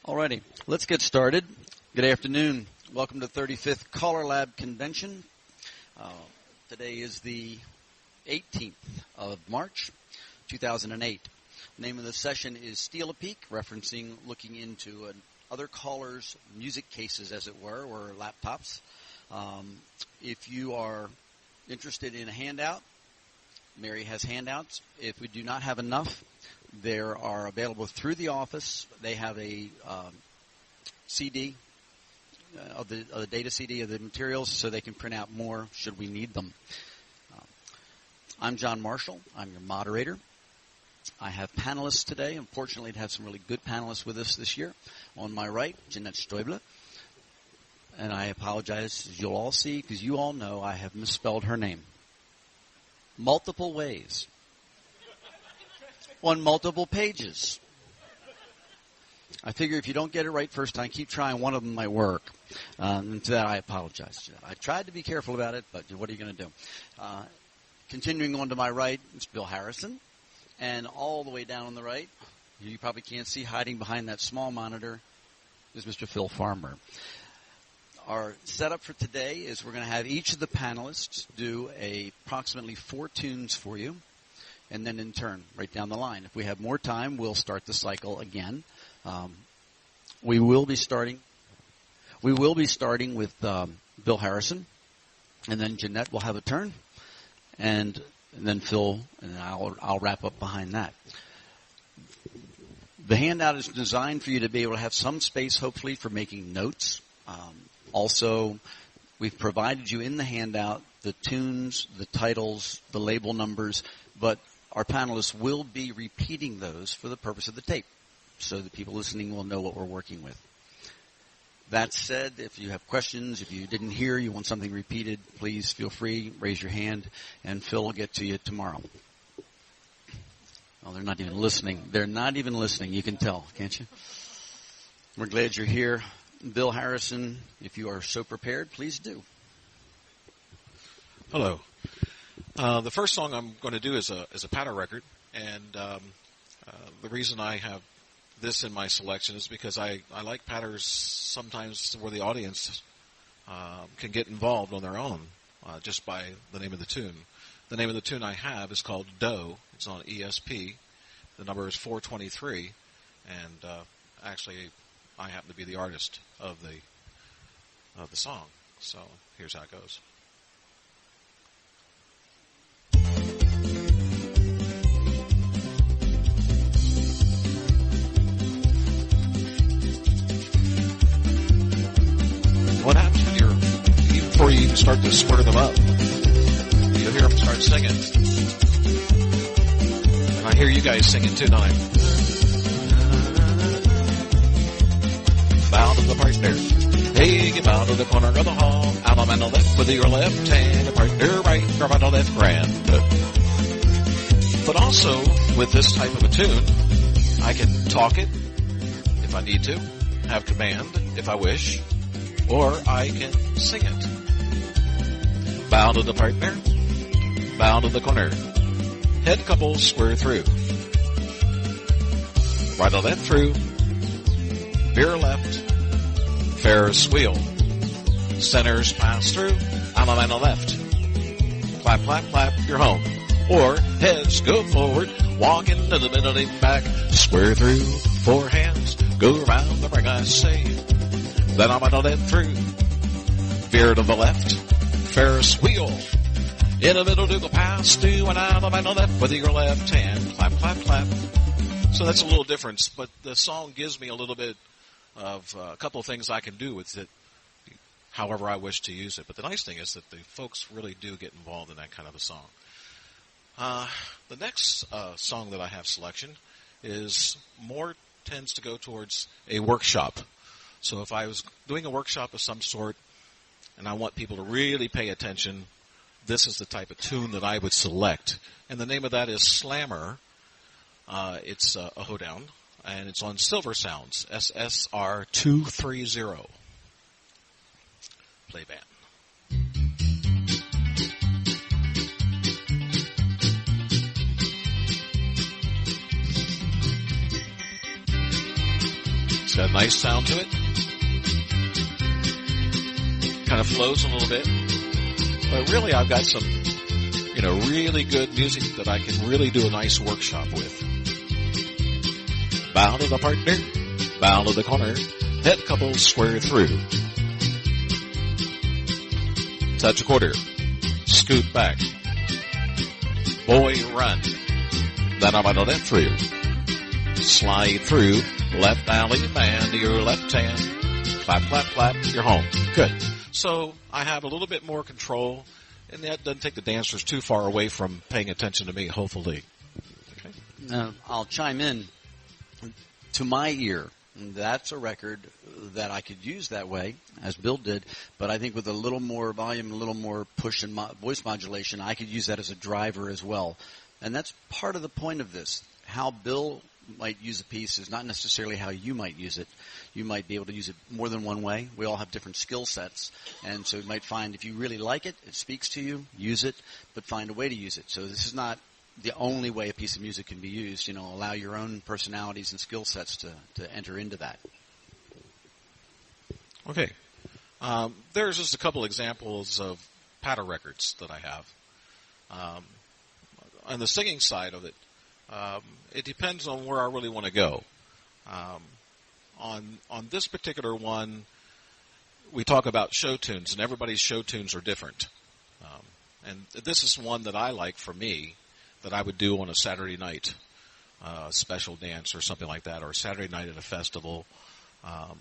Alrighty, let's get started. Good afternoon. Welcome to 35th CALLERLAB Convention. Today is the 18th of March, 2008. The name of the session is Steal a Peek, referencing looking into other callers' music cases, as it were, or laptops. If you are interested in a handout, Mary has handouts. If we do not have enough, there are available through the office. They have a CD of the data CD of the materials, so they can print out more should we need them. I'm John Marshall. I'm your moderator. I have panelists today. Unfortunately, I have some really good panelists with us this year. On my right, Jeannette Staeuble. And I apologize, as you'll all see, because you all know I have misspelled her name multiple ways on multiple pages. I figure if you don't get it right first time, keep trying. One of them might work. And to that, I apologize. I tried to be careful about it, but what are you going to do? Continuing on to my right, it's Bill Harrison. And all the way down on the right, you probably can't see, hiding behind that small monitor, is Mr. Phil Farmer. Our setup for today is we're going to have each of the panelists do approximately 4 tunes for you, and then in turn, right down the line. If we have more time, we'll start the cycle again. We will be starting with Bill Harrison, and then Jeannette will have a turn, and then Phil, and I'll wrap up behind that. The handout is designed for you to be able to have some space, hopefully, for making notes. Also, we've provided you in the handout the tunes, the titles, the label numbers, but our panelists will be repeating those for the purpose of the tape, so the people listening will know what we're working with. That said, if you have questions, if you didn't hear, you want something repeated, please feel free, raise your hand, and Phil will get to you tomorrow. Oh, they're not even listening. They're not even listening. You can tell, can't you? We're glad you're here. Bill Harrison, if you are so prepared, please do. Hello. The first song I'm going to do is a patter record, and the reason I have this in my selection is because I like patters sometimes where the audience can get involved on their own just by the name of the tune. The name of the tune I have is called Doe. It's on ESP. The number is 423, and actually I happen to be the artist of the song. So here's how it goes. What happens when before you even start to squirt them up, you'll hear them start singing. And I hear you guys singing too, don't I? Bow to the partner. Hey, get bow to the corner of the hall. Out on the left with your left hand. A partner right, grab on the left grand. But also, with this type of a tune, I can talk it if I need to, have command if I wish, or I can sing it. Bow to the partner, bow to the corner. Head couples square through. Right or left through. Veer left. Ferris wheel. Centers pass through. Out on the left. Clap, clap, clap, you're home. Or heads go forward. Walk into the middle and back. Square through. 4 hands. Go around the ring, I say. Then I'm on the left through. Veer to the left. Ferris wheel. In the middle, do the pass through and out on the left with your left hand. Clap, clap, clap. So that's a little difference, but the song gives me a little bit of a couple of things I can do with it, however I wish to use it. But the nice thing is that the folks really do get involved in that kind of a song. The next song that I have selection tends to go towards a workshop. So if I was doing a workshop of some sort and I want people to really pay attention, this is the type of tune that I would select. And the name of that is Slammer. It's a hoedown, and it's on Silver Sounds, SSR 230. Play band. It's got a nice sound to it. Kind of flows a little bit. But really, I've got some, really good music that I can really do a nice workshop with. Bow to the partner, bow to the corner, head couple square through. Touch a quarter, scoot back. Boy, run. Then I'm going to left through. Slide through, left alley, man to your left hand. Clap, clap, clap, you're home. Good. So I have a little bit more control, and that doesn't take the dancers too far away from paying attention to me, hopefully. Okay. I'll chime in. To my ear, that's a record that I could use that way, as Bill did, but I think with a little more volume, a little more push and voice modulation, I could use that as a driver as well. And that's part of the point of this. How Bill might use a piece is not necessarily how you might use it. You might be able to use it more than one way. We all have different skill sets, and so you might find if you really like it, it speaks to you, use it, but find a way to use it. So this is not the only way a piece of music can be used. Allow your own personalities and skill sets to enter into that. Okay. There's just a couple examples of patter records that I have. On the singing side of it, it depends on where I really want to go. On this particular one, we talk about show tunes, and everybody's show tunes are different. And this is one that I like for me, that I would do on a Saturday night special dance or something like that, or a Saturday night at a festival. I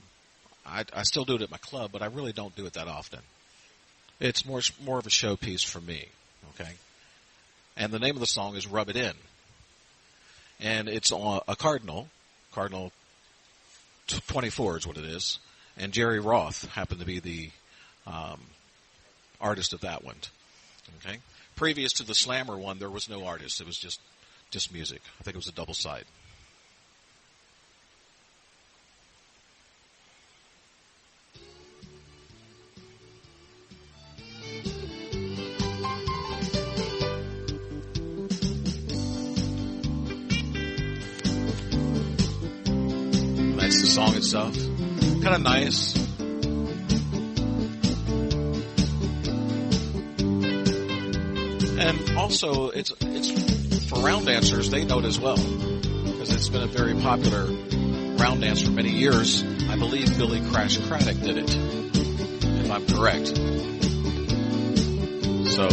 still do it at my club, but I really don't do it that often. It's more of a showpiece for me, okay? And the name of the song is Rub It In. And it's on a Cardinal 24 is what it is, and Jerry Roth happened to be the artist of that one, okay? Previous to the Slammer one, there was no artist. It was just music. I think it was a double side. That's the song itself. Kind of nice. And also, it's for round dancers, they know it as well, because it's been a very popular round dance for many years. I believe Billy Crash Craddock did it, if I'm correct. So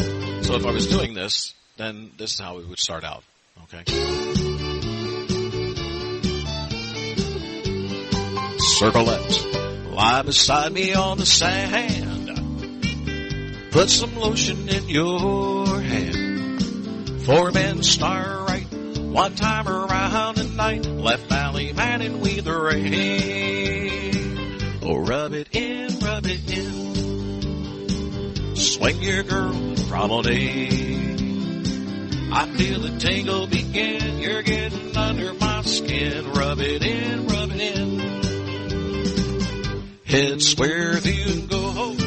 if I was doing this, then this is how it would start out, okay? Circle left, lie beside me on the sand. Put some lotion in your hand. 4 men star right, 1 time around the night. Left alley man in with the rain. Oh, rub it in, rub it in. Swing your girl from all day. I feel the tingle begin. You're getting under my skin. Rub it in, rub it in. Head square through and go home.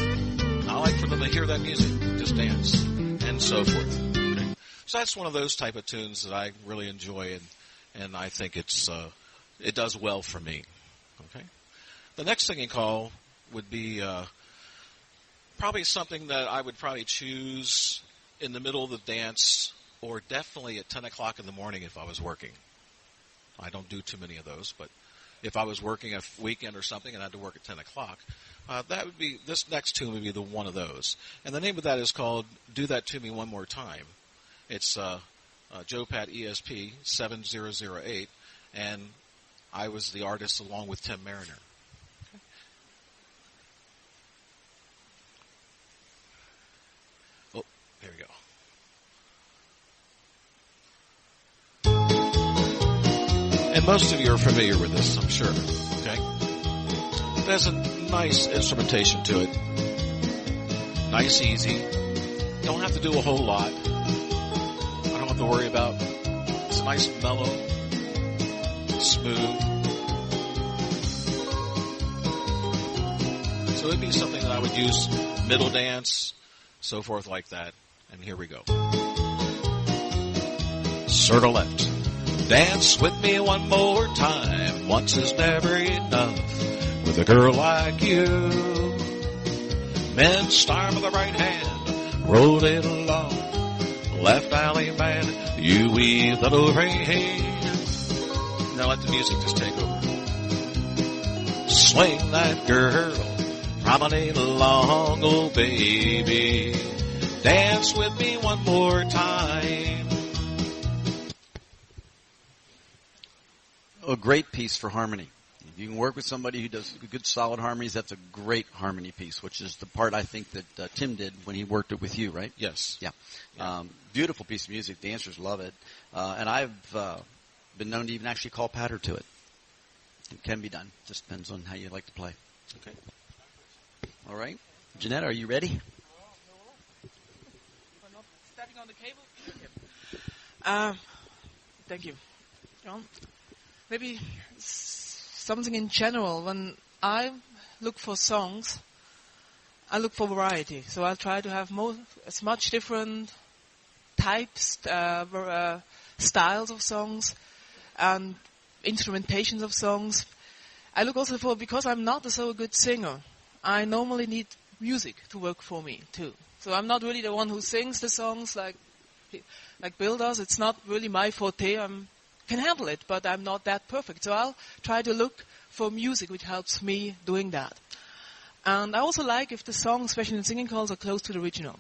I like for them to hear that music, just dance, and so forth. Okay? So that's one of those type of tunes that I really enjoy, and I think it does well for me. Okay. The next singing call would be probably something that I would probably choose in the middle of the dance, or definitely at 10 o'clock in the morning if I was working. I don't do too many of those, but if I was working a weekend or something and I had to work at 10 o'clock, this next tune would be the one of those. And the name of that is called Do That To Me One More Time. It's Joe Pat ESP 7008, and I was the artist along with Tim Mariner. Okay. Oh, there we go. And most of you are familiar with this, I'm sure. Okay? It has a nice instrumentation to it. Nice, easy. Don't have to do a whole lot. I don't have to worry about. It's nice, mellow, smooth. So it'd be something that I would use middle dance, so forth like that. And here we go. Circle left. Dance with me one more time. Once is never enough with a girl like you. Minced arm of the right hand, rolled it along. Left alley man, you weave little rain. Now let the music just take over. Swing that girl, promenade along, oh baby. Dance with me one more time. A great piece for harmony. If you can work with somebody who does good solid harmonies, that's a great harmony piece, which is the part I think that Tim did when he worked it with you, right? Yes. Yeah. Beautiful piece of music. Dancers love it. And I've been known to even actually call patter to it. It can be done. Just depends on how you like to play. Okay. All right. Jeanette, are you ready? If I'm not stepping on the cable? Okay. Thank you, John. Maybe something in general. When I look for songs, I look for variety. So I'll try to have as much different types, styles of songs, and instrumentations of songs. I look also for, because I'm not so good singer, I normally need music to work for me too. So I'm not really the one who sings the songs like Bill does. It's not really my forte. I can handle it, but I'm not that perfect. So I'll try to look for music which helps me doing that. And I also like if the songs, especially in singing calls, are close to the original.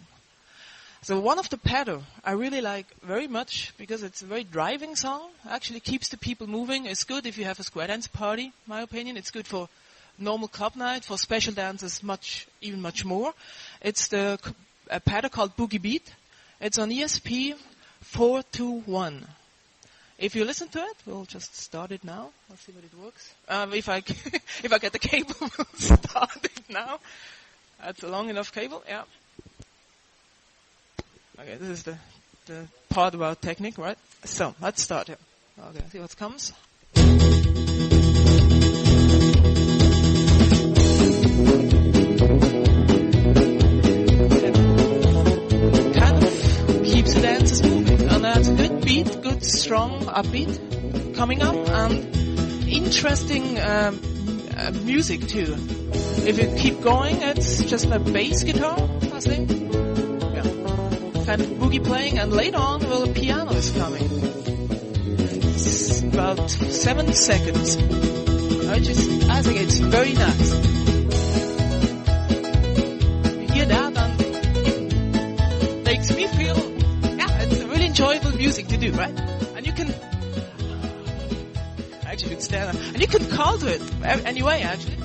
So one of the patter I really like very much, because it's a very driving song, actually keeps the people moving. It's good if you have a square dance party, in my opinion. It's good for normal club night, for special dances even much more. It's a patter called Boogie Beat. It's on ESP 421. If you listen to it, we'll just start it now. Let's see what it works. If I get the cable, we'll start it now. That's a long enough cable, yeah. Okay, this is the part about technique, right? So, let's start here. Okay, see what comes. Kind of keeps the dancers moving. And that's a good beat, good strong upbeat coming up, and interesting music too. If you keep going, it's just a bass guitar, I think. Yeah. Kind of boogie playing, and later on, well, the piano is coming. It's about 7 seconds. I think it's very nice. You hear that, and it makes me feel, it's a really enjoyable music to do, right? And you can, actually, it's there, and you can call to it anyway, actually.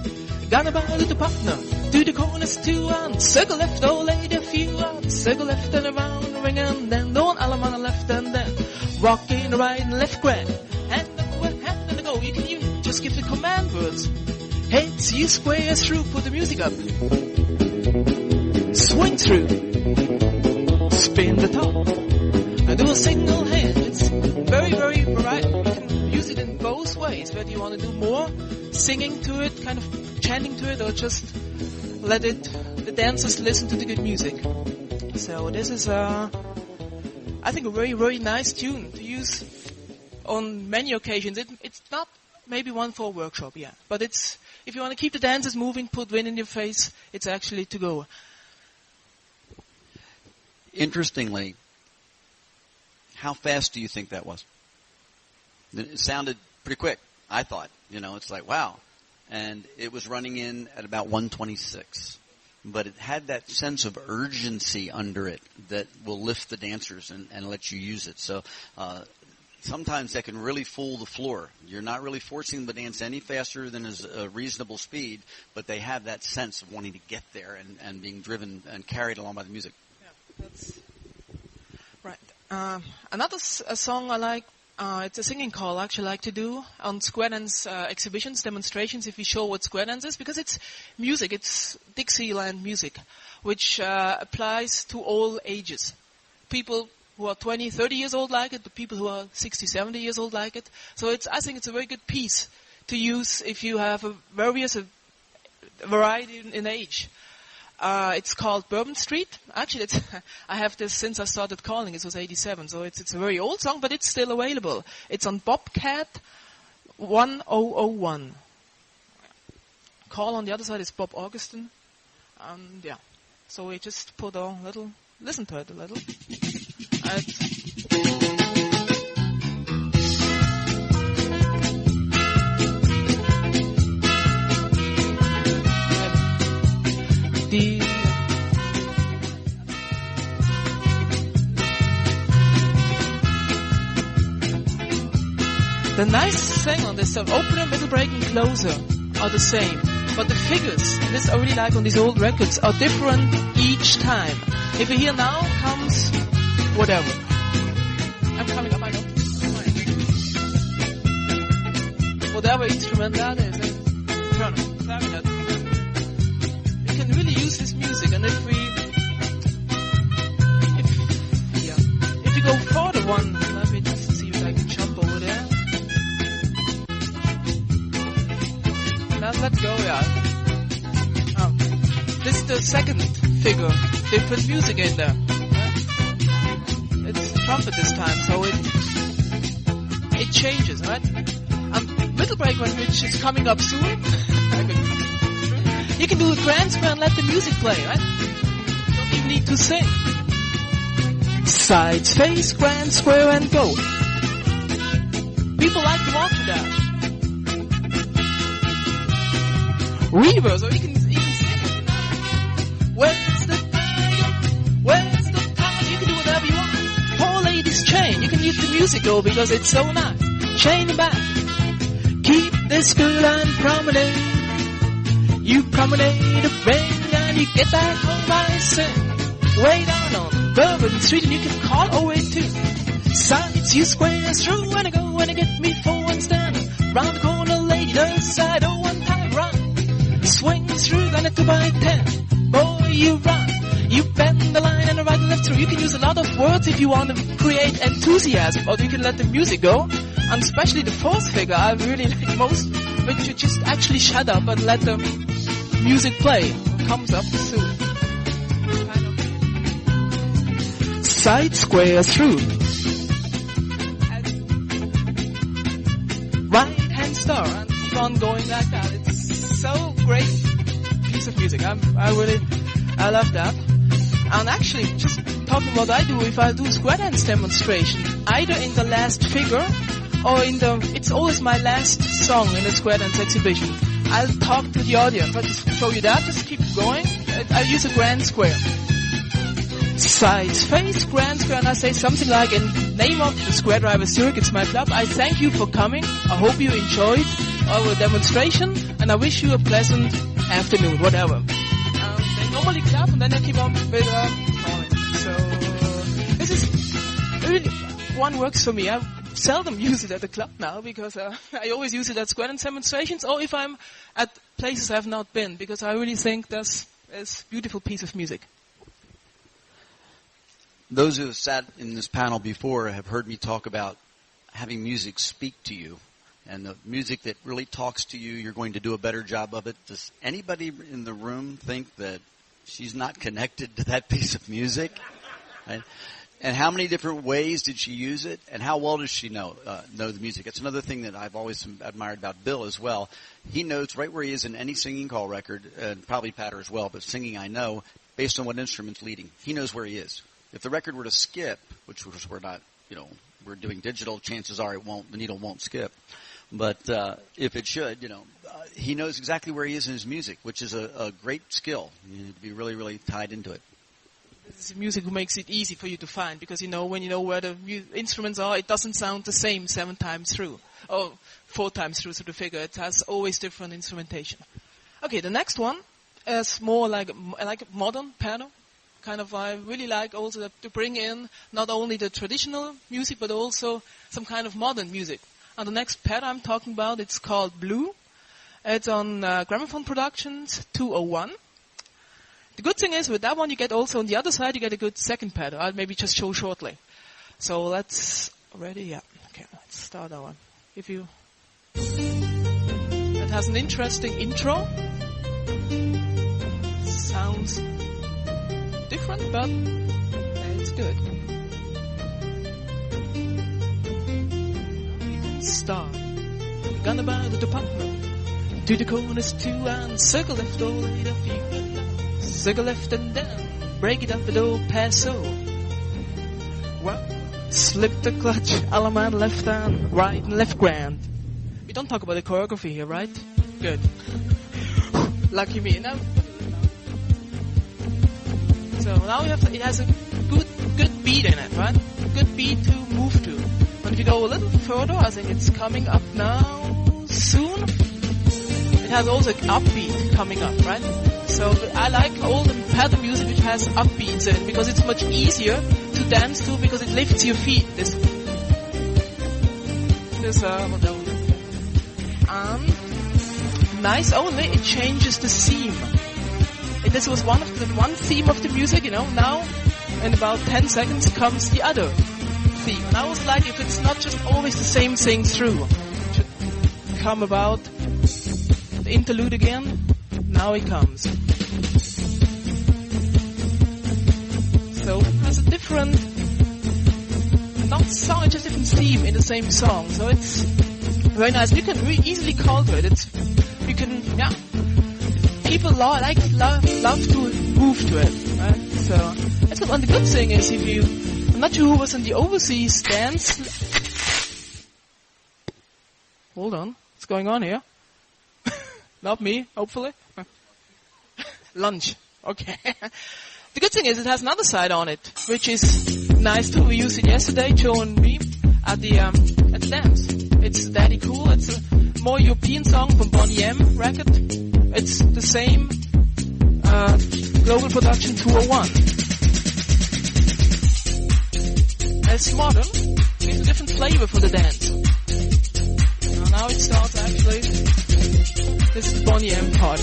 Gonna buy a little partner, do the corners too, and circle left, oh lady, a few, and circle left and around, ring and then, don't all on the left and then, rocking the right and left grand, hand over, hand and go. You can even just give the command words. Heads, you square through, put the music up. Swing through, spin the top, and do a single hand. It's very, very variety. You can use it in both ways, whether you want to do more singing to it, kind of chanting to it, or just let the dancers listen to the good music. So this is, I think, a very, very nice tune to use on many occasions. It's not maybe one for a workshop, but it's, if you want to keep the dancers moving, put wind in your face, it's actually to go. Interestingly, how fast do you think that was? It sounded pretty quick, I thought. It's like, wow. And it was running in at about 126. But it had that sense of urgency under it that will lift the dancers and let you use it. So sometimes that can really fool the floor. You're not really forcing them to dance any faster than is a reasonable speed, but they have that sense of wanting to get there and being driven and carried along by the music. Yeah, that's right. Another song I like, it's a singing call I actually like to do on square dance exhibitions, demonstrations, if we show what square dance is, because it's music, it's Dixieland music, which applies to all ages. People who are 20, 30 years old like it, the people who are 60, 70 years old like it. So I think it's a very good piece to use if you have a variety in age. It's called Bourbon Street. Actually, I have this since I started calling. It was 87, so it's a very old song, but it's still available. It's on Bobcat 1001. Call on the other side is Bob Augustin. And yeah, so we just put a little, listen to it a little. The nice thing on this song, opener, middle break, and closer are the same. But the figures, and this I really like on these old records, are different each time. If you hear now, comes whatever. I'm coming up, I know. Whatever instrument that is, turn it, clarinet. You can really use this music, and if you go further one, let me just see if I can jump over there. Let's go, yeah. This is the second figure. Different music in there. It's trumpet this time, so it changes, right? Middle break one, which is coming up soon. You can do a grand square and let the music play, right? You don't even need to sing. Sides, face, grand square, and go. People like to walk to that. Reverse, or you can even sing it, you know. Where's the time? Where's the time? You can do whatever you want. Poor lady's chain, you can use the music though because it's so nice. Chain it back. Keep this good and promenade. You promenade a ring and you get back home by sing. Way down on Bourbon Street and you can call 082. Sides, you square through and I go and I get me four and stand. Round the corner, lady, the side, oh, one time run. Swing through, then a 2x10. Boy, you run. You bend the line and the right and left through. You can use a lot of words if you want to create enthusiasm, or you can let the music go. And especially the fourth figure, I really like most, but you just actually shut up and let the music play. It comes up soon. Side square through. Right hand star and keep on going like that. It's so great piece of music. I love that. And actually, just talking what I do, if I do square dance demonstration, either in the last figure or it's always my last song in the square dance exhibition. I'll talk to the audience. I'll just show you that. Just keep going. I'll use a grand square. Sides, face, grand square, and I say something like, in name of the Square Driver Zurich, it's my club, I thank you for coming. I hope you enjoyed our demonstration, and I wish you a pleasant afternoon, whatever. They normally clap, and then they keep on with calling. So, this is really, one works for me. I seldom use it at the club now, because I always use it at square dance demonstrations, or if I'm at places I've not been, because I really think that's a beautiful piece of music. Those who have sat in this panel before have heard me talk about having music speak to you. And the music that really talks to you, you're going to do a better job of it. Does anybody in the room think that she's not connected to that piece of music? Right? And how many different ways did she use it? And how well does she know the music? It's another thing that I've always admired about Bill as well. He knows right where he is in any singing call record, and probably Patter as well, but singing I know, based on what instrument's leading. He knows where he is. If the record were to skip, which we're not, we're doing digital, chances are the needle won't skip. But if it should, he knows exactly where he is in his music, which is a great skill. You need to be really, really tied into it. This is music who makes it easy for you to find, because when you know where the instruments are, it doesn't sound the same 7 times through, or 4 times through the figure. It has always different instrumentation. Okay, the next one is more like a modern piano. I really like also to bring in not only the traditional music, but also some kind of modern music. And the next pad I'm talking about, it's called Blue. It's on Gramophone Productions 201. The good thing is with that one, you get also on the other side, you get a good second pad. I'll maybe just show shortly. So let's ready, yeah. Okay, let's start our one. It has an interesting intro. Sound. sounds different, but it's good. Start. We're gonna buy the department. To the corners too, and circle left all the way to few. Circle left and down. Break it up a little paso. Well, slip the clutch, element left hand, right and left grand. We don't talk about the choreography here, right? Good. Lucky me. Now, so now we have it has a good beat in it, right? Good beat to move to. But if you go a little further, I think it's coming up now soon. It has also an upbeat coming up, right? So I like all the pattern music which has upbeats in it because it's much easier to dance to because it lifts your feet. Nice only, it changes the theme. This was one theme of the music, now in about 10 seconds comes the other theme. And I was like, if it's not just always the same thing through, it should come about the interlude again. Now it comes. So it has a different, not song, it's just a different theme in the same song. So it's very nice. You can easily call to it. People love to move to it, right? So that's good. And the good thing is, I'm not sure who was in the overseas dance. Hold on, what's going on here? Not me, hopefully. Lunch. Okay. The good thing is it has another side on it, which is nice too. We used it yesterday, Joe and me, at the dance. It's Daddy Cool. It's a more European song from Bonnie M record. It's the same global production 201. It's modern. It's a different flavor for the dance. Now it starts actually. This is Bonnie M part.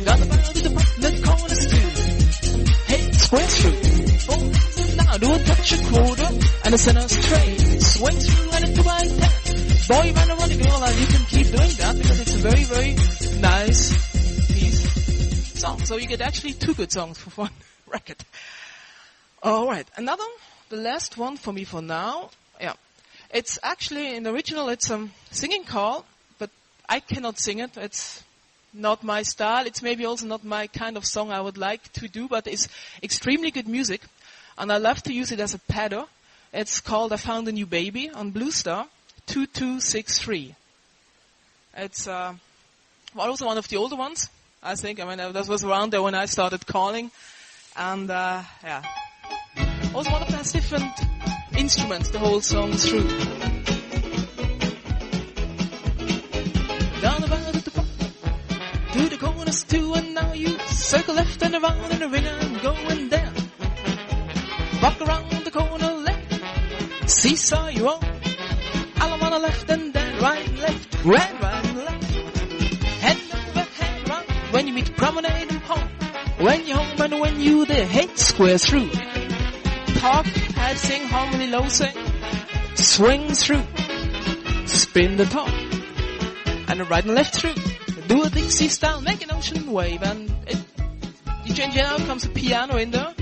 Got about the department corners too. Hey, square through. Oh, now do a touch a quarter and a center straight. Swing through and into my 10. Boy, man, around the girl, and you can keep doing that because it's a very, very nice piece song. So you get actually two good songs for one record. Alright, the last one for me for now. Yeah. It's actually, in the original, it's a singing call, but I cannot sing it. It's not my style. It's maybe also not my kind of song I would like to do, but it's extremely good music. And I love to use it as a padder. It's called I Found a New Baby on Blue Star 2263. It's also one of the older ones, I think. That was around there when I started calling. And, yeah. Also one of them has different instruments the whole song through. Down about the top, to the corners too, and now you circle left and around in a ring and going down. Walk around the corner left, seesaw you on. All on the left and then right and left, right and left. Hand over hand round when you meet promenade and home. When you're home and when you there, head square through. Talk, high sing, harmony, low sing. Swing through. Spin the top. And right and left through. Do a Dixie style, make an ocean wave. And you change it out, comes a piano in there.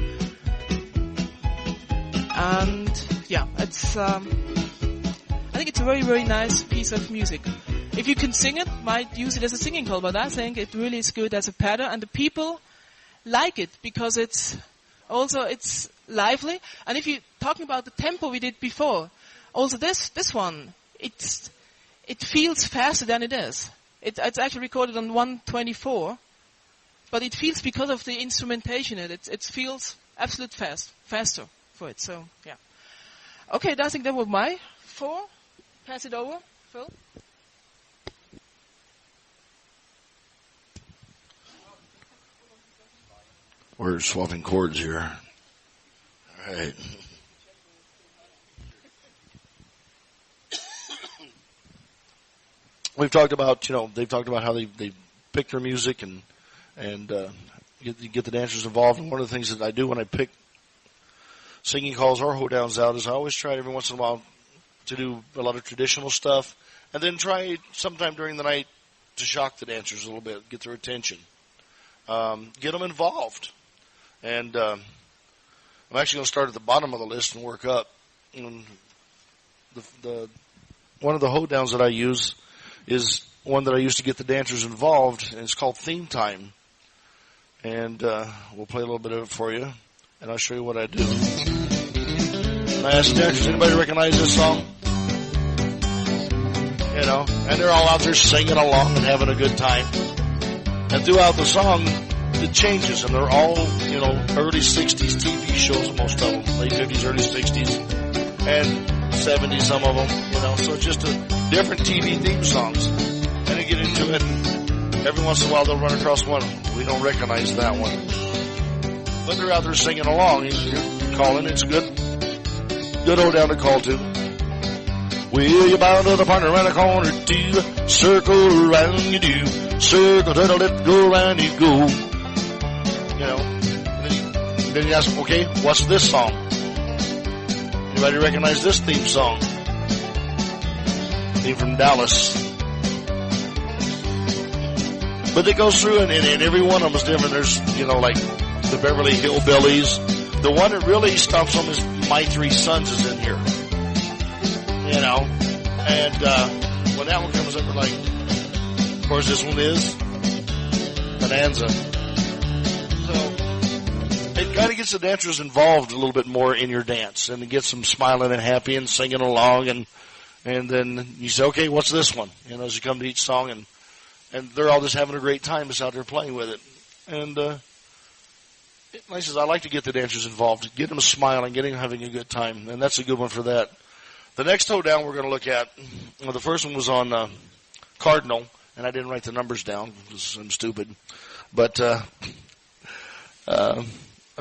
And yeah, it's I think it's a very, very nice piece of music. If you can sing it, might use it as a singing call, but I think it really is good as a patter, and the people like it because it's lively. And if you're talking about the tempo we did before, also this one, it feels faster than it is. It's actually recorded on 124, but it feels because of the instrumentation in it. It feels absolute faster for it. So yeah. Okay, I think that were my 4. Pass it over, Phil. We're swapping chords here. All right. We've talked about, they've talked about how they pick their music and get the dancers involved. And one of the things that I do when I pick singing calls or hoedowns out is I always try every once in a while to do a lot of traditional stuff, and then try sometime during the night to shock the dancers a little bit, get their attention. get them involved. And I'm actually going to start at the bottom of the list and work up. And one of the hoedowns that I use is one that I use to get the dancers involved, and it's called Theme Time. And we'll play a little bit of it for you, and I'll show you what I do. And I ask the dancers, anybody recognize this song? You know, and they're all out there singing along and having a good time. And throughout the song, it changes, and they're all, you know, early 60s TV shows, most of them, late 50s, early 60s, and 70s, some of them, you know, so it's just different TV theme songs. And they get into it, and every once in a while they'll run across one. We don't recognize that one. But they're out there singing along. You're calling, it's good. Good old down to call to. Well, you bound to the partner around the corner, two. Circle around you do. Circle, turtle, let go around you go. You know. And then you ask them, okay, what's this song? Anybody recognize this theme song? Theme from Dallas. But it goes through, and every one of them is different. There's, you know, like the Beverly Hillbillies. The one that really stumps them is My Three Sons is in here. You know, and when that one comes up, we're like, of course, this one is Bonanza. So it kind of gets the dancers involved a little bit more in your dance, and it gets them smiling and happy and singing along, and then you say, okay, what's this one? You know, as you come to each song, and they're all just having a great time just out there playing with it. And like I says, I like to get the dancers involved, get them smiling, get them having a good time, and that's a good one for that. The next hoedown we're going to look at, well, the first one was on Cardinal, and I didn't write the numbers down because I'm stupid. But I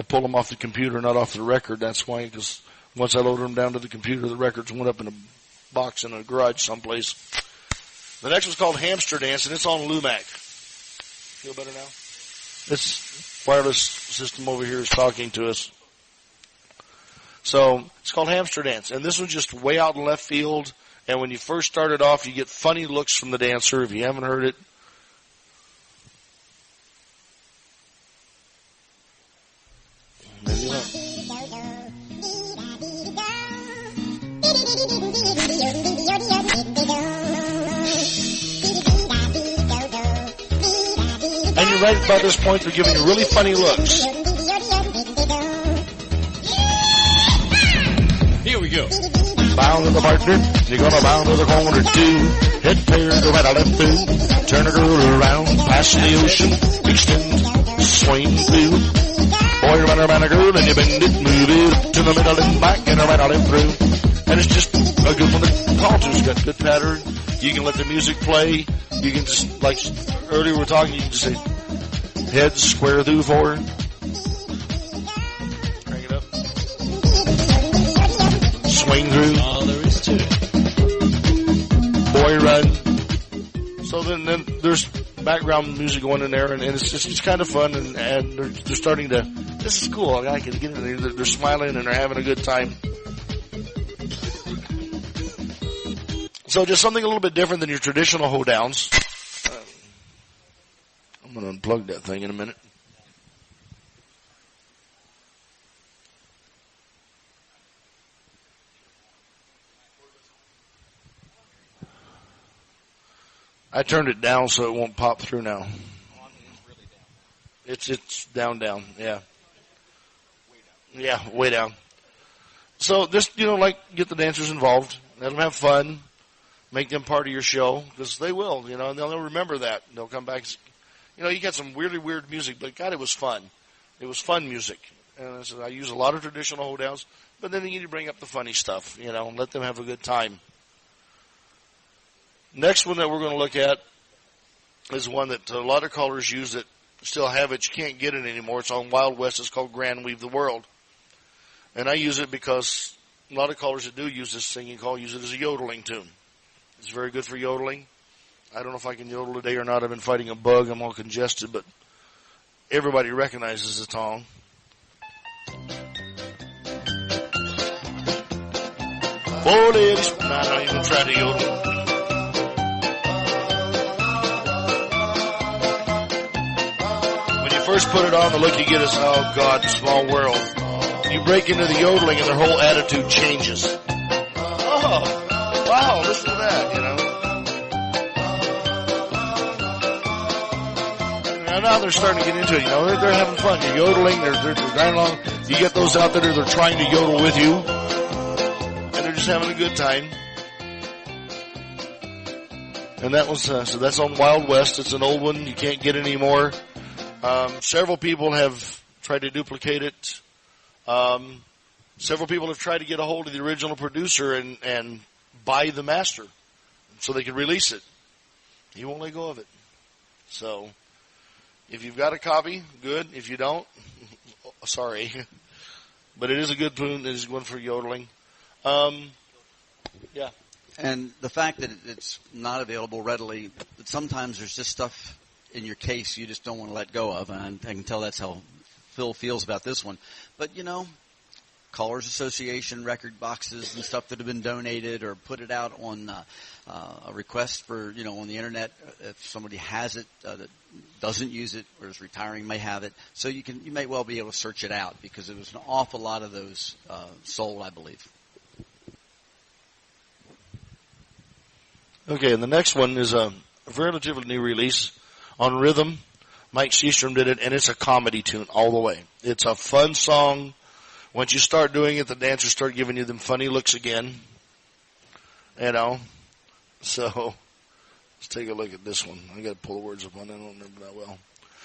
pulled them off the computer, not off the record. That's why, because once I loaded them down to the computer, the records went up in a box in a garage someplace. The next one's called Hamster Dance, and it's on Lumac. Feel better now? This wireless system over here is talking to us. So it's called Hamster Dance, and this one's just way out in left field. And when you first start it off, you get funny looks from the dancer. If you haven't heard it, maybe not. And you're right about this point, they're giving you really funny looks. Here we go. Bound to the partner, you're gonna bound to the corner too. Head pair, go right out and through. Turn a girl around, past the ocean, extend, swing through. Boy, run around a girl and you bend it, move it to the middle and back and right out and through. And it's just a good one to call to. It's got good pattern. You can let the music play. You can just, like earlier we were talking, you can just say, head square through forward. Crank it up. Swing through. All there is to it. Boy run. So then there's background music going in there, and it's kind of fun, and they're starting to, this is cool. I can get in there. They're smiling and they're having a good time. So just something a little bit different than your traditional hoedowns. I'm going to unplug that thing in a minute. I turned it down so it won't pop through now. It's down, yeah. Yeah, way down. So just, like, get the dancers involved. Let them have fun. Make them part of your show, because they will, and they'll remember that. They'll come back. You got some really weird music, but God, it was fun. It was fun music. And I use a lot of traditional hoedowns, but then you need to bring up the funny stuff, and let them have a good time. Next one that we're going to look at is one that a lot of callers use that still have it. You can't get it anymore. It's on Wild West. It's called Grand Weave the World. And I use it because a lot of callers that do use this singing call use it as a yodeling tune. It's very good for yodeling. I don't know if I can yodel today or not. I've been fighting a bug. I'm all congested, but everybody recognizes the song. Oh, ladies, I'm not even going to try to yodel. first put it on, the look you get is, oh, God, small world. You break into the yodeling, and their whole attitude changes. Oh, wow, listen to that, you know. And now they're starting to get into it, you know. They're having fun. You're yodeling, they're going along. You get those out there that are trying to yodel with you, and they're just having a good time. And that was, so that's on Wild West. It's an old one. You can't get any more. Several people have tried to duplicate it. Several people have tried to get a hold of the original producer and buy the master so they could release it. He won't let go of it. So, if you've got a copy, good. If you don't, sorry. But it is a good tune. It is one for yodeling. Yeah. And the fact that it's not available readily, that sometimes there's just stuff in your case you just don't want to let go of, and I can tell that's how Phil feels about this one. But, you know, Callers Association record boxes and stuff that have been donated or put it out on a request for, you know, on the Internet. If somebody has it that doesn't use it or is retiring may have it. So you may well be able to search it out because there was an awful lot of those sold, I believe. Okay, and the next one is a relatively new release on rhythm. Mike Seastrom did it, and it's a comedy tune all the way. It's a fun song. Once you start doing it, the dancers start giving you them funny looks again. You know? So, let's take a look at this one. I got to pull the words up on it. I don't remember that well.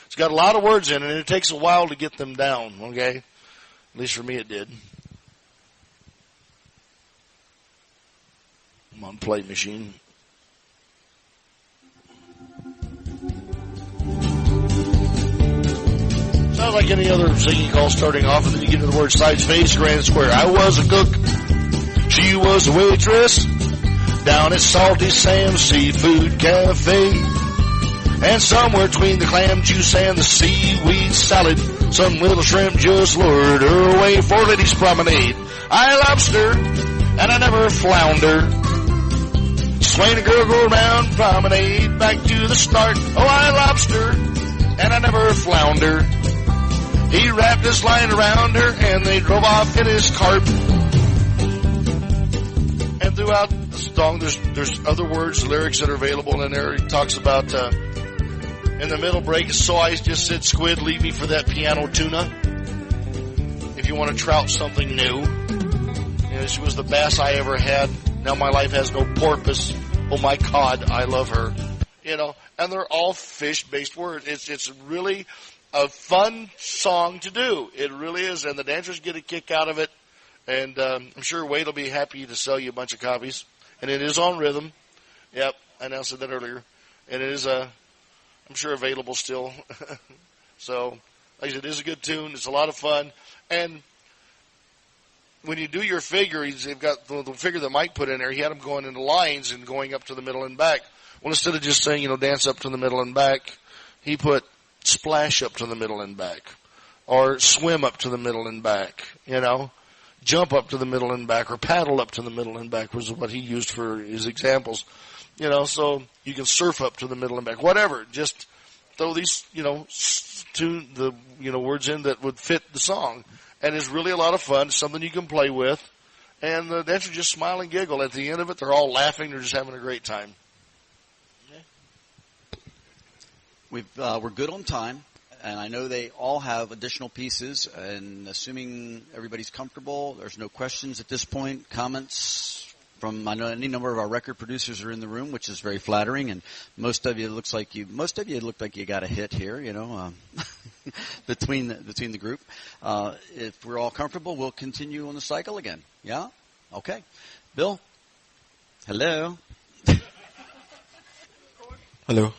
It's got a lot of words in it, and it takes a while to get them down, okay? At least for me it did. I'm on play machine. Sounds like any other singing call starting off, and then you get to the word sides, face, grand square. I was a cook. She was a waitress down at Salty Sam's Seafood Cafe. And somewhere between the clam juice and the seaweed salad, some little shrimp just lured her away for Ladies' Promenade. I lobster, and I never flounder. Swaying a girl go around promenade, back to the start. Oh, I lobster, and I never flounder. He wrapped his line around her, and they drove off in his cart. And throughout the song, there's other words, lyrics that are available in there. He talks about, in the middle break, so I just said, squid, leave me for that piano tuna. If you want to trout something new. You know, she was the best I ever had. Now my life has no porpoise. Oh my God, I love her. You know, and they're all fish-based words. It's really a fun song to do. It really is, and the dancers get a kick out of it. And I'm sure Wade will be happy to sell you a bunch of copies. And it is on rhythm. Yep, I announced that earlier. And it is, I'm sure, available still. So, like I said, it is a good tune. It's a lot of fun. And when you do your figure, they've got the figure that Mike put in there. He had them going into lines and going up to the middle and back. Well, instead of just saying, you know, dance up to the middle and back, he put splash up to the middle and back, or swim up to the middle and back, you know, jump up to the middle and back, or paddle up to the middle and back was what he used for his examples, you know, so you can surf up to the middle and back, whatever, just throw these, you know, words in that would fit the song, and it's really a lot of fun. It's something you can play with, and the dancers just smile and giggle. At the end of it, they're all laughing. They're just having a great time. We're good on time, and I know they all have additional pieces, and assuming everybody's comfortable, there's no questions at this point, comments from, I know any number of our record producers are in the room, which is very flattering, and most of you look like you got a hit here, you know, between the group. If we're all comfortable, we'll continue on the cycle again. Yeah? Okay. Bill? Hello? Hello.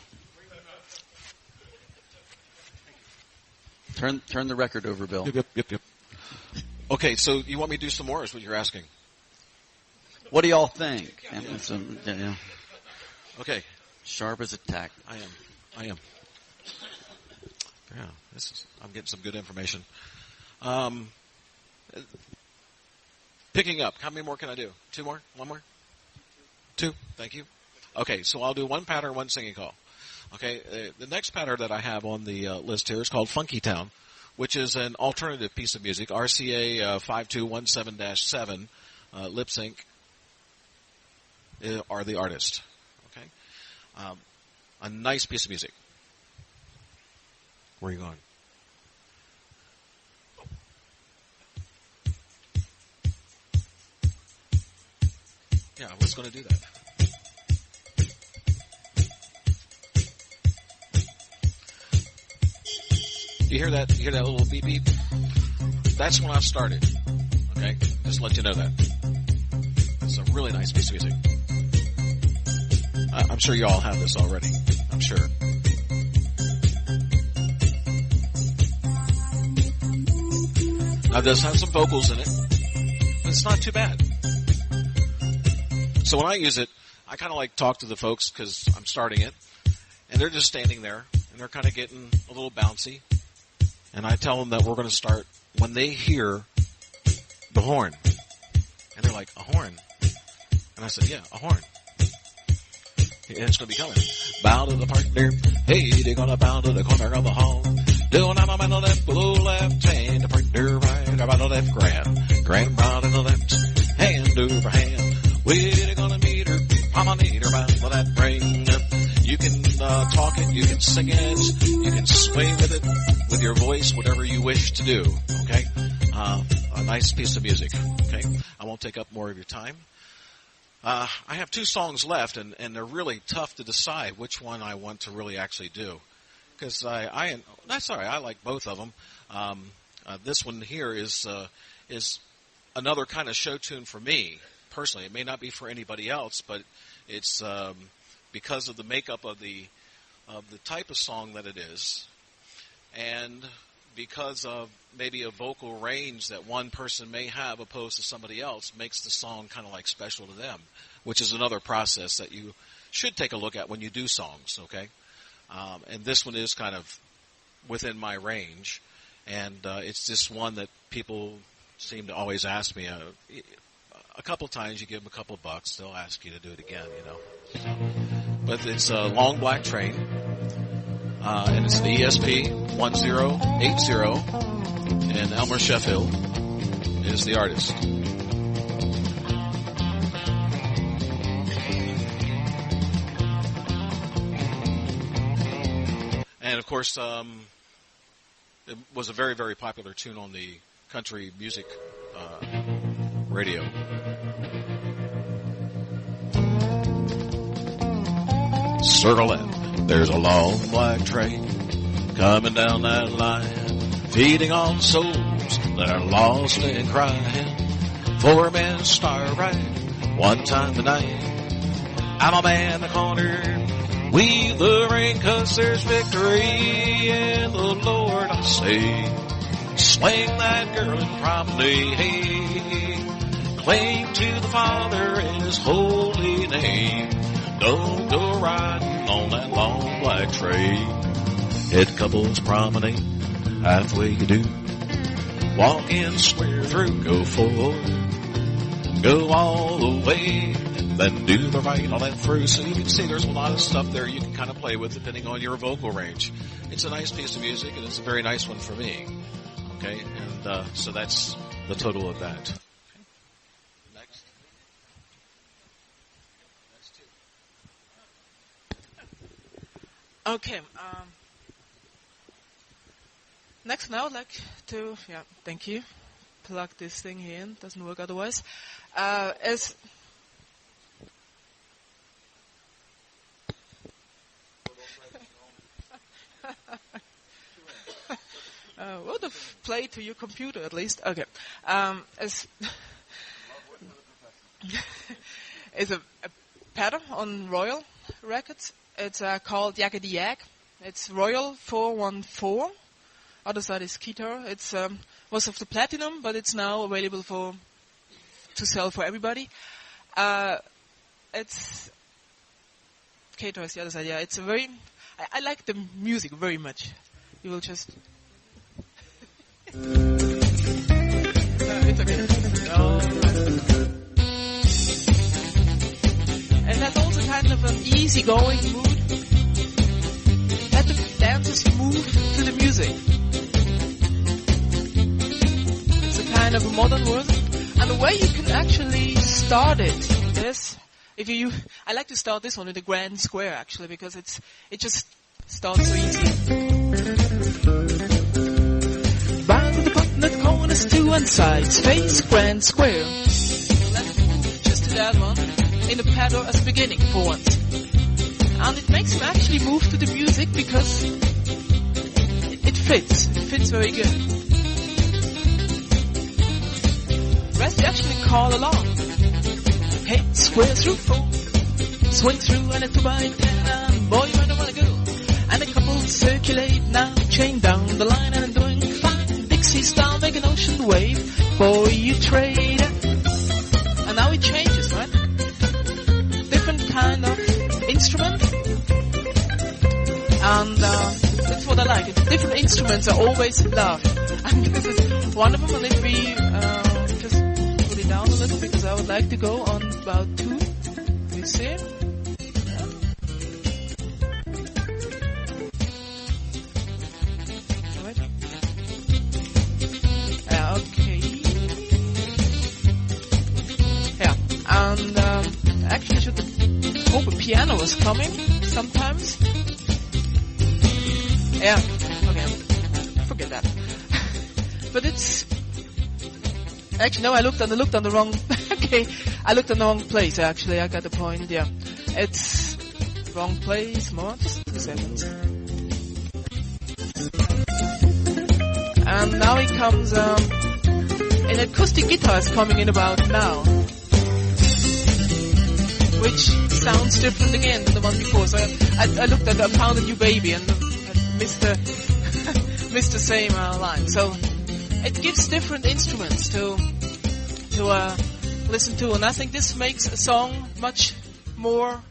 Turn the record over, Bill. Yep. Okay, so you want me to do some more is what you're asking? What do y'all think? Okay. Sharp as a tack. I am. Yeah, I'm getting some good information. Picking up. How many more can I do? 2 more? 1 more? 2? Thank you. Okay, so I'll do one pattern, one singing call. Okay, the next pattern that I have on the list here is called Funky Town, which is an alternative piece of music, RCA 5217-7, lip sync are the artist. Okay, a nice piece of music. Where are you going? Yeah, I was going to do that. You hear that? You hear that little beep beep? That's when I started. Okay, just to let you know that. It's a really nice piece of music. I'm sure you all have this already. I'm sure. Now, it does have some vocals in it, but it's not too bad. So when I use it, I kind of like talk to the folks because I'm starting it, and they're just standing there, and they're kind of getting a little bouncy. And I tell them that we're going to start when they hear the horn. And they're like, a horn? And I said, yeah, a horn. And it's going to be coming. Bow to the partner. Hey, they're going to bow to the corner of the hall. Doing out on the left, below left hand. The partner right, about the left, grand bow to the left. Hand over hand. We're going to meet her. Mama need her bow to that ring. You can talk it, you can sing it, you can sway with it, with your voice, whatever you wish to do, okay? A nice piece of music, okay? I won't take up more of your time. I have 2 songs left, and they're really tough to decide which one I want to really actually do. Because that's all right, I like both of them. This one here is another kind of show tune for me, personally. It may not be for anybody else, but it's because of the makeup of the type of song that it is, and because of maybe a vocal range that one person may have opposed to somebody else, makes the song kind of like special to them, which is another process that you should take a look at when you do songs, okay? And this one is kind of within my range, and it's just one that people seem to always ask me. A couple times you give them a couple bucks, they'll ask you to do it again, you know. But it's a Long Black Train, and it's the ESP 1080, and Elmer Sheffield is the artist. And of course, it was a very, very popular tune on the country music radio. Circle it. There's a long black train coming down that line, feeding on souls that are lost and crying. 4 men start right one time tonight. I'm a man in the corner, weave the ring, 'cause there's victory in the Lord, I say. Swing that girl in prom day, hey. Claim to the Father in His holy name. Don't go riding on that long black train. Head couples promenade, halfway you do. Walk in, square through, go forward. Go all the way, then do the right on that through. So you can see there's a lot of stuff there you can kind of play with depending on your vocal range. It's a nice piece of music, and it's a very nice one for me. Okay, and so that's the total of that. Okay. Next, now I'd like to, thank you. Plug this thing here in. Doesn't work otherwise. Well, the play to your computer at least. Okay. It's a pattern on Royal Records. It's called Yakety Yak. It's Royal 414. Other side is Guitar. It's was of the platinum, but it's now available to sell for everybody. It's Guitar is the other side. Yeah, it's a very. I like the music very much. You will just. It's okay. And that's also kind of an easygoing mood. move to the music. It's a kind of a modern version. And the way you can actually start it is, I like to start this one with a grand square actually, because it just starts so easy. Bound with the button at corners to one sides, face grand square. Just to that one, in the pedal as a beginning for once. And it makes him actually move to the music because it fits. It fits very good. Rest you actually call along. Hey, square through 4, swing through and a 2 by 10, and boy, you don't wanna go. And a couple circulate now, chain down the line, and I'm doing fine. Dixie style, make an ocean wave, boy, you trade. And now it changes, right? Different kind of instrument. And that's what I like. It's different instruments are always love. And this is one of them, and if we just put it down a little, because I would like to go on about 2. You see? Okay. Yeah, and actually I should hope a piano is coming sometimes. Yeah, okay, forget that. But it's actually no, I looked on the wrong. Okay, I looked on the wrong place. Actually, I got the point. Yeah, it's wrong place. More, just 2 seconds. And now it comes. An acoustic guitar is coming in about now, which sounds different again than the one before. So I looked at, I found a new baby and missed the same line. So it gives different instruments to listen to, and I think this makes a song much more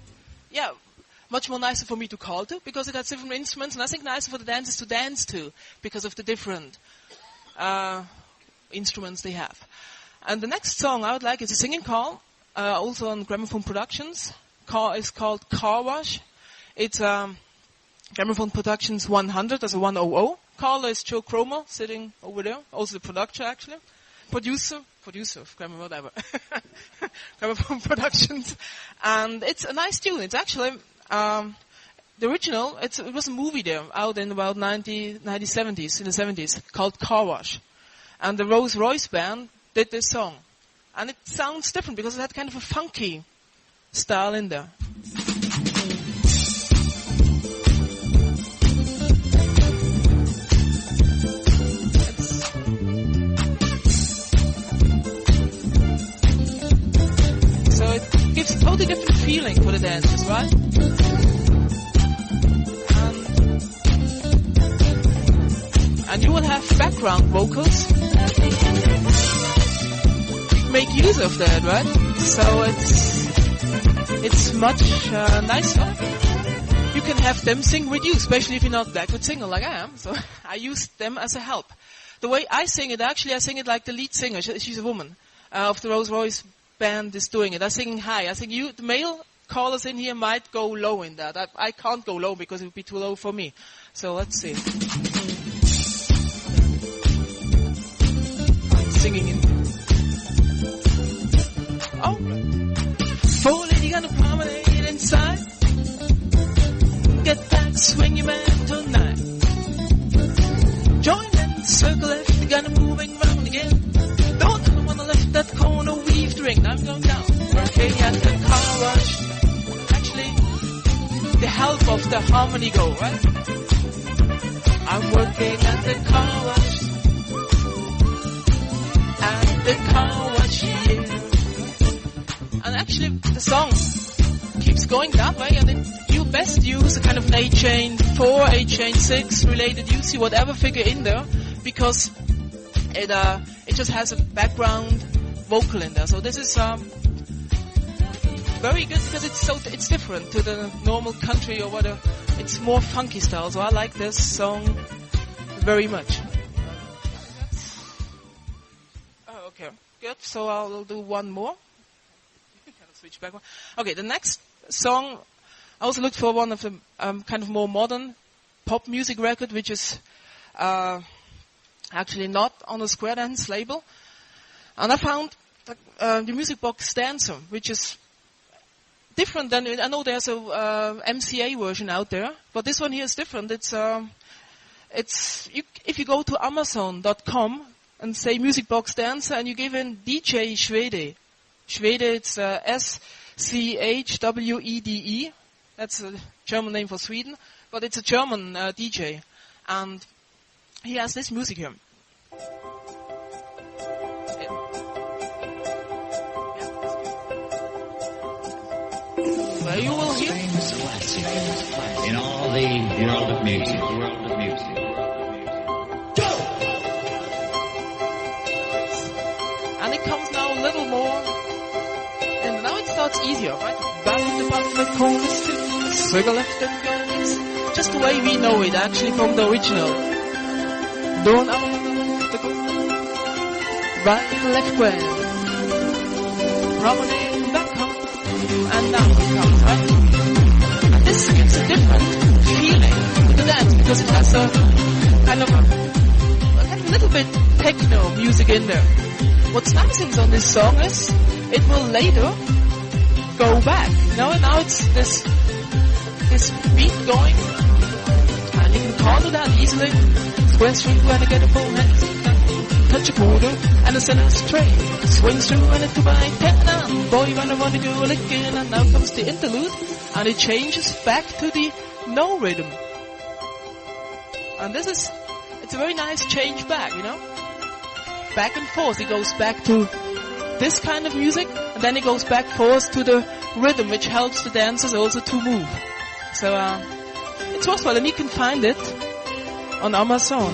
nicer for me to call to, because it has different instruments, and I think nicer for the dancers to dance to because of the different instruments they have. And the next song I would like is a singing call, also on Gramophone Productions. Is called Car Wash. It's Gramophone Productions 100, as a 100. Caller is Joe Cromer, sitting over there. Also the producer, actually. Producer of Gramophone, whatever. Gramophone Productions. And it's a nice tune. It's actually, the original, it was a movie there, out in about 1970s, in the 70s, called Car Wash. And the Rolls Royce band did this song. And it sounds different because it had kind of a funky style in there. So it gives a totally different feeling for the dancers, right? And you will have background vocals. Make use of that, right? So it's much nicer. You can have them sing with you, especially if you're not that good singer like I am. So I use them as a help. The way I sing it, actually, I sing it like the lead singer. She's a woman of the Rolls Royce band is doing it. I'm singing high. I think the male callers in here might go low in that. I can't go low because it would be too low for me. So let's see. I'm singing in. Oh, four lady gonna promenade inside. Get back, swing your man tonight. Join in, circle left, you're gonna moving round again. Don't ever wanna left that corner, weave the ring. Now I'm going down, working at the car wash. Actually, the help of the harmony go, right? I'm working at the car wash. At the car wash, yeah. And actually, the song keeps going that way, and you best use a kind of an A chain 4, A chain 6 related. You see whatever figure in there, because it just has a background vocal in there. So this is very good because it's different to the normal country or whatever. It's more funky style. So I like this song very much. Oh, okay, good. So I'll do one more. Switch back. Okay, the next song, I also looked for one of the kind of more modern pop music record, which is actually not on a Square Dance label. And I found the Music Box Dancer, which is different than, I know there's a MCA version out there, but this one here is different. If you go to Amazon.com and say Music Box Dancer and you give in DJ Schwede, it's SCHWEDE, that's a German name for Sweden, but it's a German DJ, and he has this music here. Where you will hear in all the world of music. Go! And it comes now a little more, and now it starts easier, right? Round about the chorus, swiggle left and go. It's just the way we know it, actually, from the original. Down up the go. Right, left, well. Promenade, back home. And now it comes, right? And this gives a different feeling to the dance because it has a kind of a little bit techno music in there. What's nice on this song is it will later go back. Now it's this beat going, and you can call it out easily. Square string when I get a full hand, touch a quarter, and a center straight. Swing through and it's by 10 and boy when I want to go licking, and now comes the interlude, and it changes back to the no rhythm. And it's a very nice change back, back and forth. It goes back to this kind of music, and then it goes back forth to the rhythm, which helps the dancers also to move. So it's worthwhile, and you can find it on Amazon.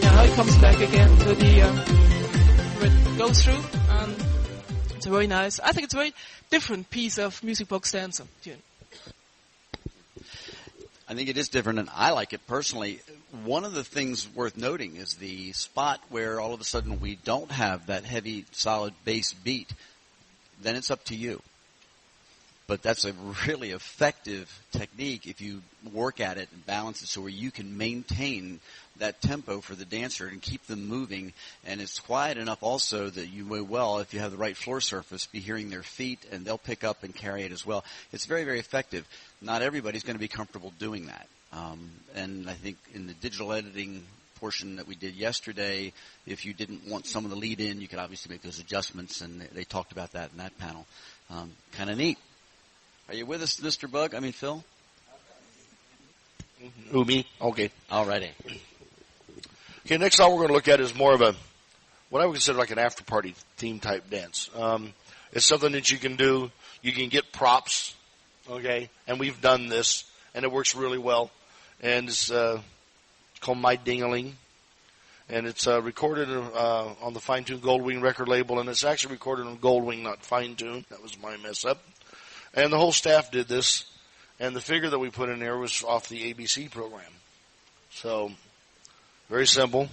Now it comes back again to the it goes through, and it's a very nice. I think it's a very different piece of Music Box Dancer tune. I think it is different, and I like it personally. One of the things worth noting is the spot where all of a sudden we don't have that heavy, solid bass beat. Then it's up to you. But that's a really effective technique if you work at it and balance it so where you can maintain that tempo for the dancer and keep them moving. And it's quiet enough also that you may well, if you have the right floor surface, be hearing their feet, and they'll pick up and carry it as well. It's very, very effective. Not everybody's going to be comfortable doing that. And I think in the digital editing portion that we did yesterday, if you didn't want some of the lead in, you could obviously make those adjustments, and they talked about that in that panel. Kind of neat. Are you with us, Mr. Bug? Phil? Who, me? Okay. Alrighty. Okay, next song we're going to look at is more of what I would consider like an after-party theme type dance. It's something that you can do. You can get props, okay? And we've done this, and it works really well. And it's called My Ding-a-Ling. And it's recorded on the Fine Tune Goldwing record label, and it's actually recorded on Goldwing, not Fine Tune. That was my mess up. And the whole staff did this, and the figure that we put in there was off the ABC program. So, very simple.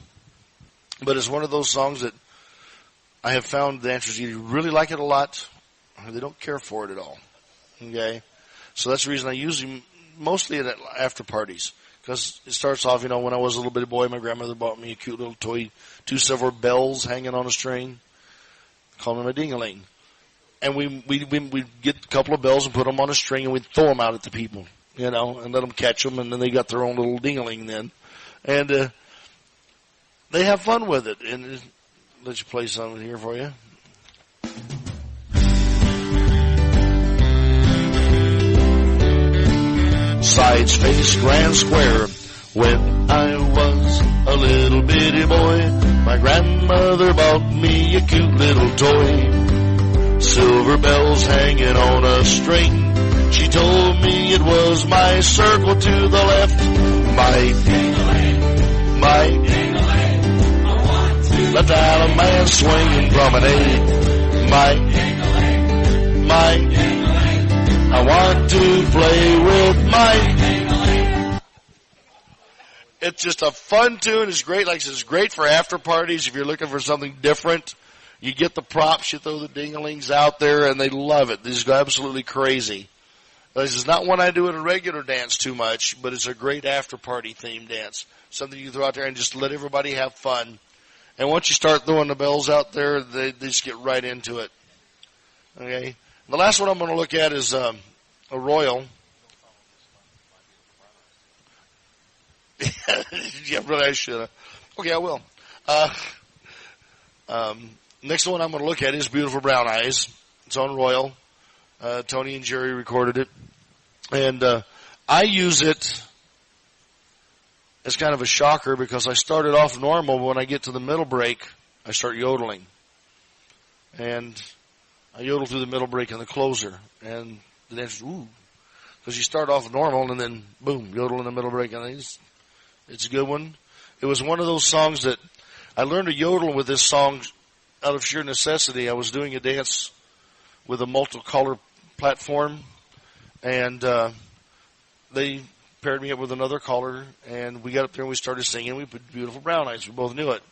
But it's one of those songs that I have found dancers either really like it a lot, or they don't care for it at all. Okay? So that's the reason I use them mostly at after parties. Because it starts off, when I was a little bitty boy, my grandmother bought me a cute little toy, 2 silver bells hanging on a string, called them a ding-a-ling. And we get a couple of bells and put them on a string, and we'd throw them out at the people, and let them catch them, and then they got their own little ding-a-ling then. And they have fun with it. And let you play something here for you. Sides, face, grand square. When I was a little bitty boy, my grandmother bought me a cute little toy. Silver bells hanging on a string. She told me it was my circle to the left. My ding-a-ling, my ding-a-ling, I want to left Allen man swinging promenade. My ding-a-ling, my ding-a-ling, I want to play with my ding-a-ling. It's just a fun tune. It's great. Like I said, it's great for after parties if you're looking for something different. You get the props, you throw the ding-a-lings out there, and they love it. They just go absolutely crazy. This is not one I do at a regular dance too much, but it's a great after-party theme dance. Something you throw out there and just let everybody have fun. And once you start throwing the bells out there, they just get right into it. Okay? The last one I'm going to look at is a royal. Yeah, really, I should have. Okay, I will. Next one I'm going to look at is Beautiful Brown Eyes. It's on Royal. Tony and Jerry recorded it. And I use it as kind of a shocker because I started off normal, but when I get to the middle break, I start yodeling. And I yodel through the middle break and the closer. And the dancer's, ooh. Because you start off normal and then, boom, yodel in the middle break. And it's a good one. It was one of those songs that I learned to yodel with this song out of sheer necessity. I was doing a dance with a multicolor platform, and they paired me up with another caller, and we got up there and we started singing. We put Beautiful Brown Eyes. We both knew it.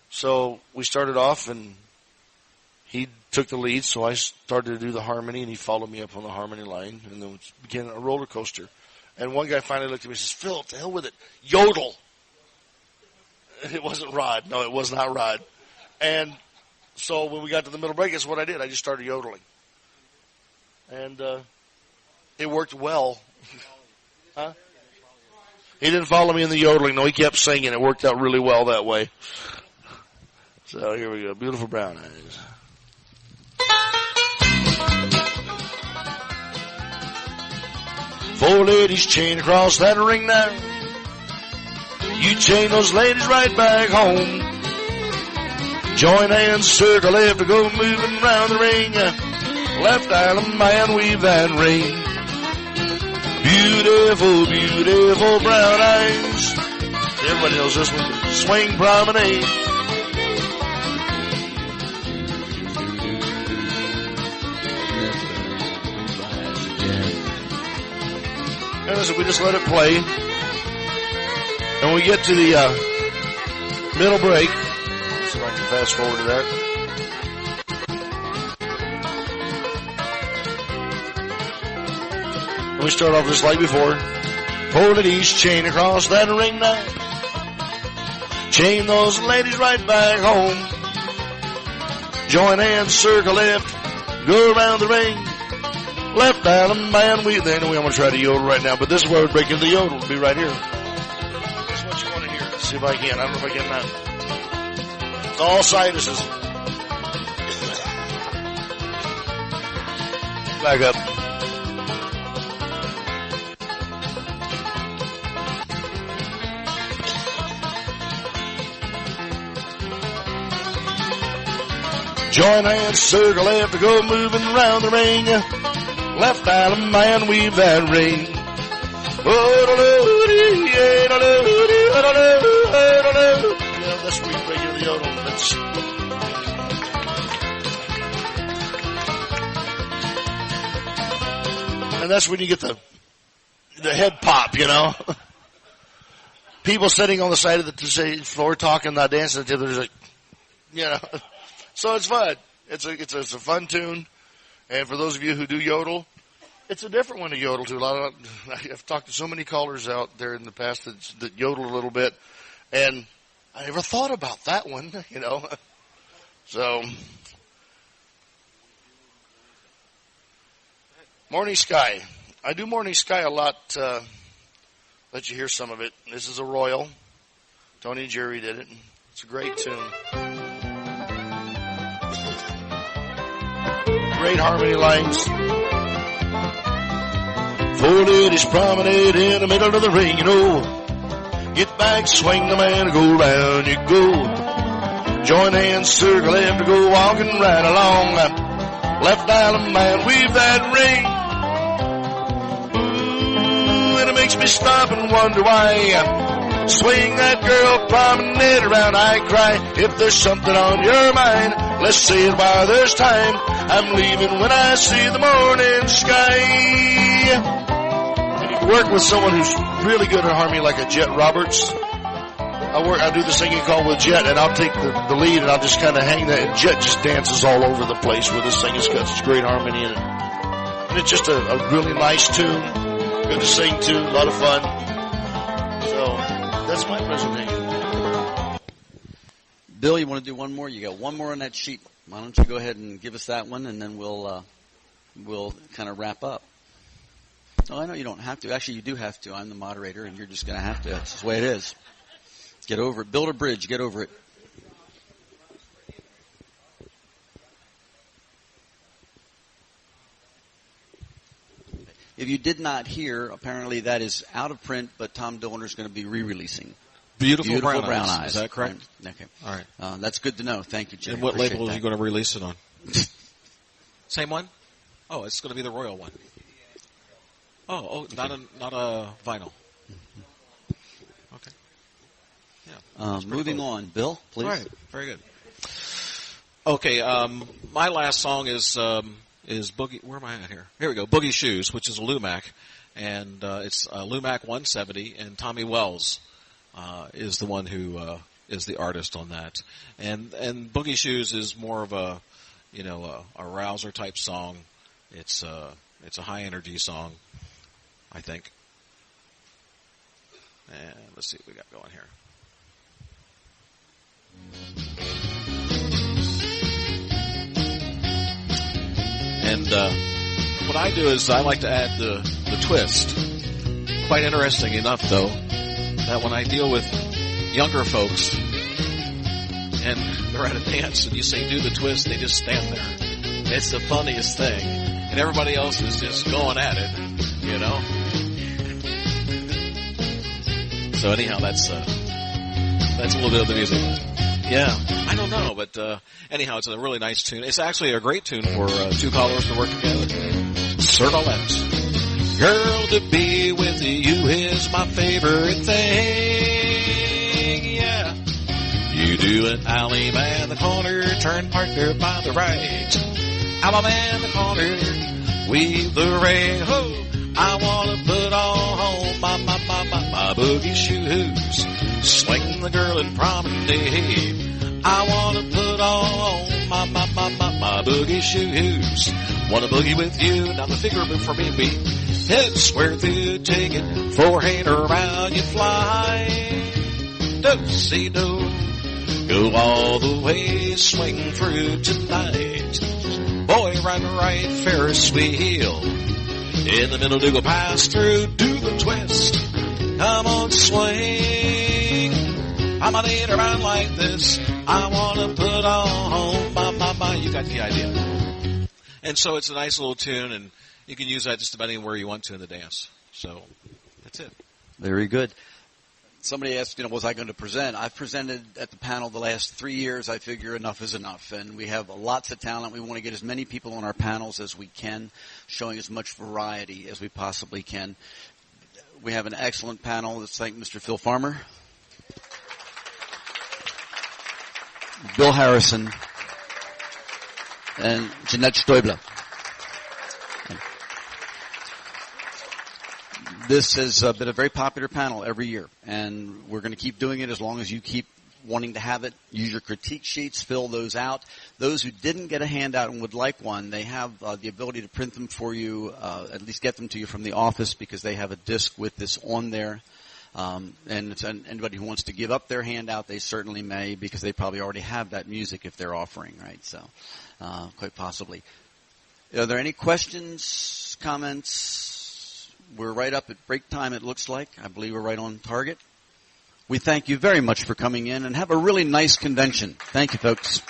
So we started off, and he took the lead, so I started to do the harmony, and he followed me up on the harmony line, and then it began a roller coaster. And one guy finally looked at me and says, Phil, to hell with it, yodel. It wasn't Rod. No, it was not Rod. And so when we got to the middle break, that's what I did. I just started yodeling. And it worked well. Huh? He didn't follow me in the yodeling. No, he kept singing. It worked out really well that way. So here we go. Beautiful Brown Eyes. Four ladies chained across that ring now. You chain those ladies right back home. Join hands, circle left to go moving round the ring. Left island man, weave that ring. Beautiful, beautiful brown eyes. Everybody knows this one. Swing promenade. And listen, we just let it play. And when we get to the middle break, let's see if I can fast forward to that. And we start off just like before. Four ladies chain across that ring now. Chain those ladies right back home. Join hands, circle left, go around the ring. Left island man, anyway, I'm going to try to yodel right now, but this is where we break into the yodel. It'll be right here. That's what you want to hear. Let's see if I can. I don't know if I can now. It's all sinuses. Back up. Join hands, circle left to go moving around the ring. Left island man, weave that ring. Yeah, that's where you break into the yodel. And that's when you get the head pop, you know. People sitting on the side of the floor talking, not dancing at the other, like, you know. So it's fun. It's a fun tune. And for those of you who do yodel, it's a different one to yodel to. I've talked to so many callers out there in the past that yodel a little bit, and I never thought about that one, you know. So, Morning Sky. I do Morning Sky a lot. Let you hear some of it. This is a Royal. Tony and Jerry did it. It's a great tune. Great harmony lines. Four ladies promenade in the middle of the ring, you know. Get back, swing the man, go round you go. Join hands, circle left to go walking right along. Left island man, weave that ring. Ooh, and it makes me stop and wonder why. Swing that girl, promenade around, I cry. If there's something on your mind, let's say it while there's time. I'm leaving when I see the morning sky. And you can work with someone who's really good at harmony, like a Jet Roberts. I do the singing call with Jet, and I'll take the lead, and I'll just kind of hang that. And Jet just dances all over the place with his singing cuts. It's great harmony in it. And it's just a really nice tune. Good to sing to, a lot of fun. So that's my presentation. Bill, you want to do one more? You got one more on that sheet. Why don't you go ahead and give us that one, and then we'll kind of wrap up. Oh, I know you don't have to. Actually, you do have to. I'm the moderator, and you're just going to have to. That's the way it is. Get over it. Build a bridge. Get over it. If you did not hear, apparently that is out of print, but Tom Dillner is going to be re-releasing. Beautiful brown eyes. Is that correct? Okay. All right. That's good to know. Thank you, Jim. And what label are you going to release it on? Same one? Oh, it's going to be the Royal one. Oh, not a vinyl. Okay. Yeah. Moving cool. on, Bill, please. All right. Very good. Okay. My last song is Boogie. Where am I at here? Here we go. Boogie Shoes, which is a Lumac, and it's Lumac 170, and Tommy Wells is the one who is the artist on that. And Boogie Shoes is more of a rouser type song. It's a high energy song, I think. And let's see what we got going here. And what I do is I like to add the twist. Quite interesting enough, though, that when I deal with younger folks and they're at a dance and you say do the twist, they just stand there. It's the funniest thing. And everybody else is just going at it, you know. So anyhow, that's a little bit of the music. Yeah, I don't know, but anyhow, it's a really nice tune. It's actually a great tune for two callers to work together. Servalette. Girl, to be with you is my favorite thing, yeah. You do an alley man the corner, turn partner by the right. Alley man the corner, weave the ring, ho. I wanna put on my boogie shoes, swing the girl in promenade. I wanna put on my boogie shoes. Wanna boogie with you. Now the figure move for me be it's worth it taking for hanging around you fly. Do-see-do, go all the way, swing through tonight. Boy, right, Ferris wheel. In the middle, do go pass through, do the twist. Come on, swing. I'm gonna hit around like this. I wanna put on my. You got the idea. And so it's a nice little tune, and you can use that just about anywhere you want to in the dance. So that's it. Very good. Somebody asked, was I going to present? I've presented at the panel the last 3 years. I figure enough is enough. And we have lots of talent. We want to get as many people on our panels as we can, showing as much variety as we possibly can. We have an excellent panel. Let's thank Mr. Phil Farmer, Bill Harrison, and Jeannette Staeuble. This has been a very popular panel every year, and we're going to keep doing it as long as you keep wanting to have it. Use your critique sheets, fill those out. Those who didn't get a handout and would like one, they have the ability to print them for you, at least get them to you from the office, because they have a disc with this on there. And anybody who wants to give up their handout, they certainly may, because they probably already have that music if they're offering, right? So, quite possibly. Are there any questions, comments? We're right up at break time, it looks like. I believe we're right on target. We thank you very much for coming in, and have a really nice convention. Thank you, folks.